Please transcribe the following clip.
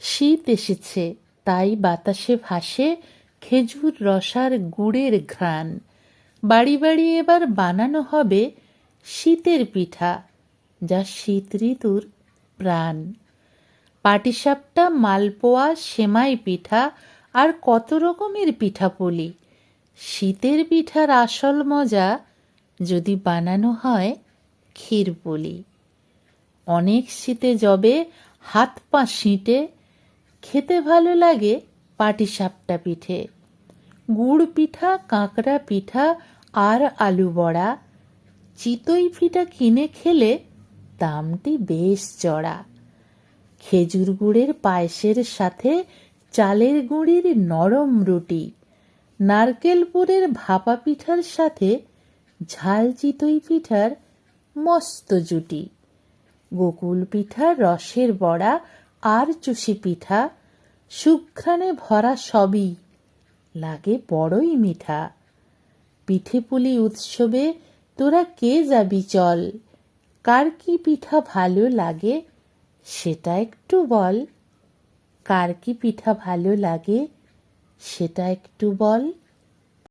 শীত এসেছে, তাই বাতাসে ভাসে খেজুর রসার গুড়ের ঘ্রাণ। বাড়ি বাড়ি এবার বানানো হবে শীতের পিঠা, যা শীত ঋতুর প্রাণ। পাটিসাপটা, মালপোয়া, সেমাই পিঠা আর কত রকমের পিঠাপুলি। শীতের পিঠার আসল মজা যদি বানানো হয় ক্ষীরপুলি। অনেক শীতে যবে হাত পা শীটে, খেতে ভালো লাগে পাটিসাপটা পিঠে। গুড় পিঠা, কাঁকড়া পিঠা আর আলু বড়া। চিতই পিঠা কিনে খেলে দামটি বেশ চড়া। খেজুর গুড়ের পায়েসের সাথে চালের গুঁড়ির নরম রুটি। নারকেল পুরের ভাপা পিঠার সাথে ঝাল চিতই পিঠার মস্ত জুটি। গোকুল পিঠা, রসের বড়া আর চুষি পিঠা, সুঘ্রাণে ভরা সবই লাগে বড়ই মিঠা। পিঠেপুলি উৎসবে তোরা কে যাবি চল, কার কি পিঠা ভালো লাগে সেটা একটু বল। কার কি পিঠা ভালো লাগে সেটা একটু বল।